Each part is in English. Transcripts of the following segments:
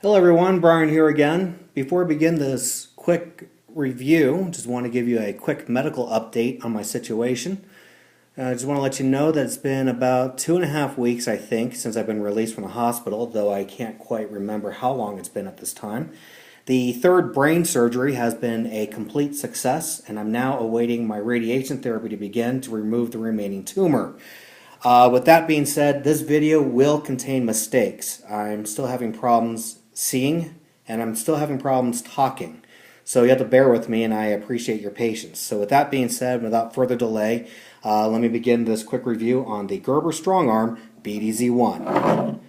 Hello everyone, Brian here again. Before we begin this quick review, just want to give you a quick medical update on my situation. I just want to let you know that it's been about 2.5 weeks, I think, since I've been released from the hospital, though I can't quite remember how long it's been at this time. The third brain surgery has been a complete success, and I'm now awaiting my radiation therapy to begin to remove the remaining tumor. With that being said, this video will contain mistakes. I'm still having problems seeing, and I'm still having problems talking. So you have to bear with me, and I appreciate your patience. So with that being said, without further delay, let me begin this quick review on the Gerber Strongarm BDZ-1.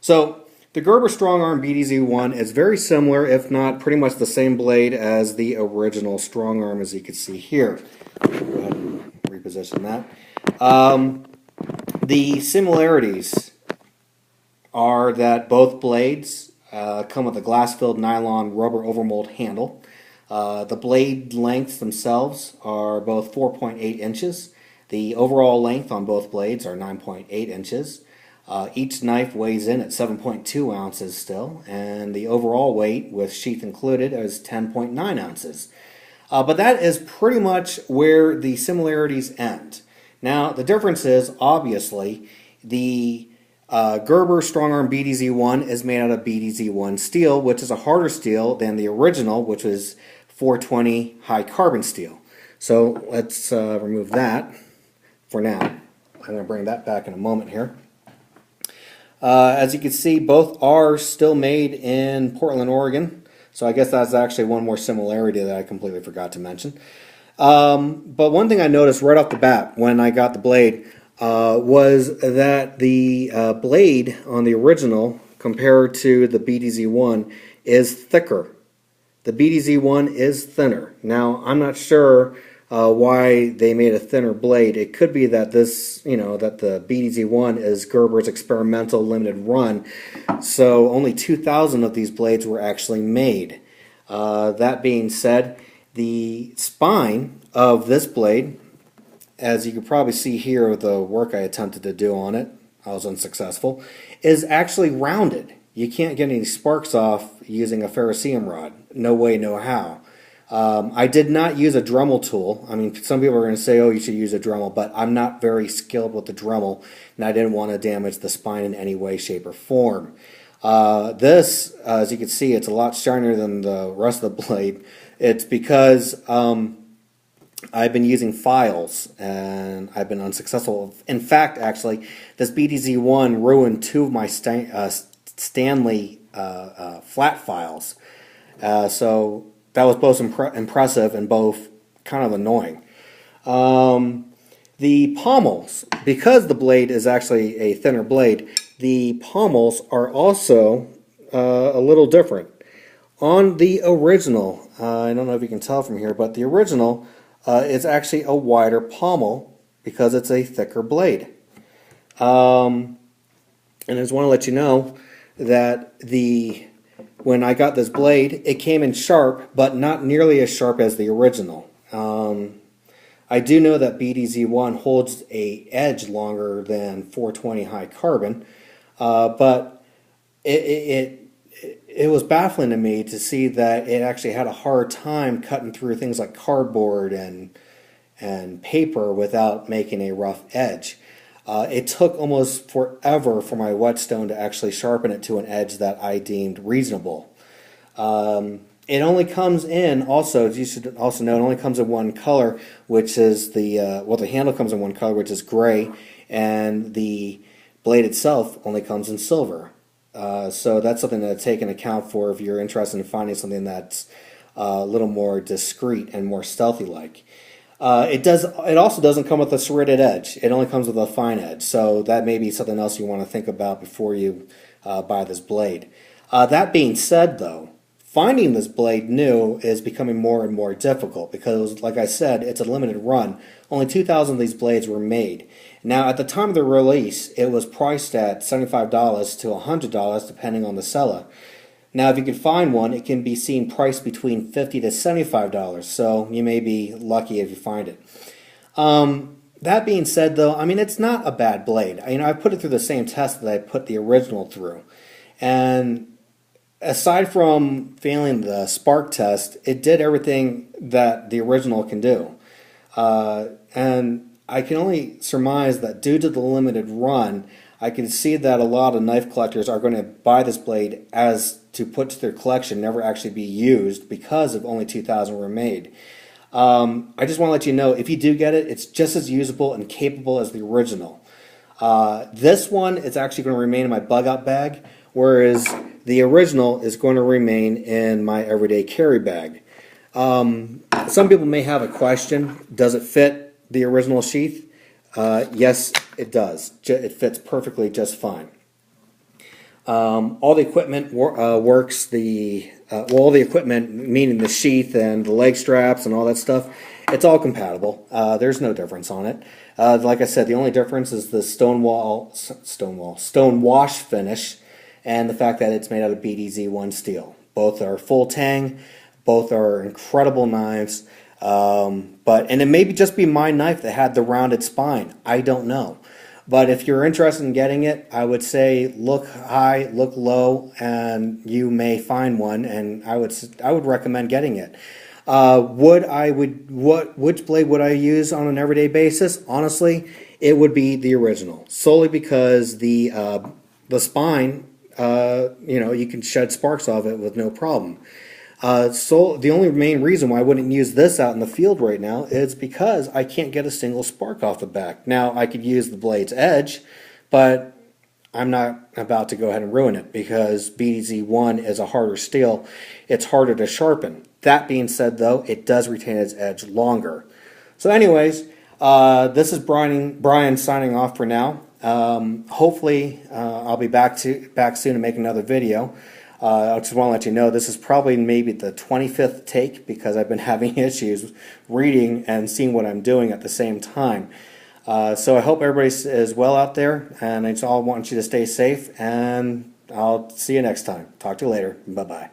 So the Gerber Strongarm BDZ-1 is very similar, if not pretty much the same blade as the original Strongarm, as you can see here. Go ahead and reposition that. The similarities are that both blades come with a glass-filled nylon rubber overmold handle. The blade lengths themselves are both 4.8 inches. The overall length on both blades are 9.8 inches. Each knife weighs in at 7.2 ounces still, and the overall weight with sheath included is 10.9 ounces. But that is pretty much where the similarities end. Now, the difference is, obviously, the Gerber Strongarm BDZ-1 is made out of BDZ-1 steel, which is a harder steel than the original, which was 420 high carbon steel. So let's remove that for now. I'm going to bring that back in a moment here. As you can see, both are still made in Portland, Oregon. So I guess that's actually one more similarity that I completely forgot to mention. But one thing I noticed right off the bat when I got the blade was that the blade on the original compared to the BDZ-1 is thicker. The BDZ-1 is thinner. Now, I'm not sure why they made a thinner blade. It could be that that the BDZ-1 is Gerber's experimental limited run, so only 2,000 of these blades were actually made. That being said, the spine of this blade, as you can probably see here with the work I attempted to do on it, I was unsuccessful, is actually rounded. You can't get any sparks off using a ferrocerium rod. No way, no how. I did not use a Dremel tool. I mean, some people are going to say, oh, you should use a Dremel, but I'm not very skilled with the Dremel, and I didn't want to damage the spine in any way, shape, or form. This, as you can see, it's a lot shinier than the rest of the blade. It's because I've been using files, and I've been unsuccessful. In fact, actually, this BDZ-1 ruined two of my Stanley flat files. So that was both impressive and both kind of annoying. The pommels, because the blade is actually a thinner blade, the pommels are also a little different. On the original, I don't know if you can tell from here, but the original is actually a wider pommel because it's a thicker blade. And I just want to let you know that when I got this blade, it came in sharp, but not nearly as sharp as the original. I do know that BDZ-1 holds a edge longer than 420 high carbon, but it was baffling to me to see that it actually had a hard time cutting through things like cardboard and paper without making a rough edge. It took almost forever for my whetstone to actually sharpen it to an edge that I deemed reasonable. It only comes in, also, you should also know, it only comes in one color, which is the handle comes in one color, which is gray, and the blade itself only comes in silver. So that's something to take into account for if you're interested in finding something that's a little more discreet and more stealthy-like. It also doesn't come with a serrated edge. It only comes with a fine edge. So that may be something else you want to think about before you buy this blade. That being said, though, finding this blade new is becoming more and more difficult because, like I said, it's a limited run. Only 2,000 of these blades were made. Now, at the time of the release, it was priced at $75 to $100 depending on the seller. Now, if you can find one, it can be seen priced between $50 to $75, so you may be lucky if you find it. That being said, though, I mean, it's not a bad blade. I put it through the same test that I put the original through. And aside from failing the spark test, it did everything that the original can do. And I can only surmise that due to the limited run, I can see that a lot of knife collectors are going to buy this blade as to put to their collection, never actually be used because of only 2,000 were made. I just want to let you know, if you do get it, it's just as usable and capable as the original. This one is actually going to remain in my bug out bag, whereas the original is going to remain in my everyday carry bag. Some people may have a question, does it fit the original sheath? Yes, it does. It fits perfectly just fine. All the equipment works. All the equipment, meaning the sheath and the leg straps and all that stuff, it's all compatible. There's no difference on it. Like I said, the only difference is the stone wash finish and the fact that it's made out of BDZ-1 steel. Both are full tang. Both are incredible knives. And it may just be my knife that had the rounded spine. I don't know. But if you're interested in getting it, I would say look high, look low, and you may find one. And I would recommend getting it. Which blade would I use on an everyday basis? Honestly, it would be the original, solely because the spine, you can shed sparks off it with no problem. So the only main reason why I wouldn't use this out in the field right now is because I can't get a single spark off the back. Now, I could use the blade's edge, but I'm not about to go ahead and ruin it because BDZ-1 is a harder steel. It's harder to sharpen. That being said, though, it does retain its edge longer. So anyways, this is Brian signing off for now. Hopefully, I'll be back soon to make another video. I just want to let you know this is probably maybe the 25th take because I've been having issues reading and seeing what I'm doing at the same time. So I hope everybody is well out there, and I just all want you to stay safe, and I'll see you next time. Talk to you later. Bye-bye.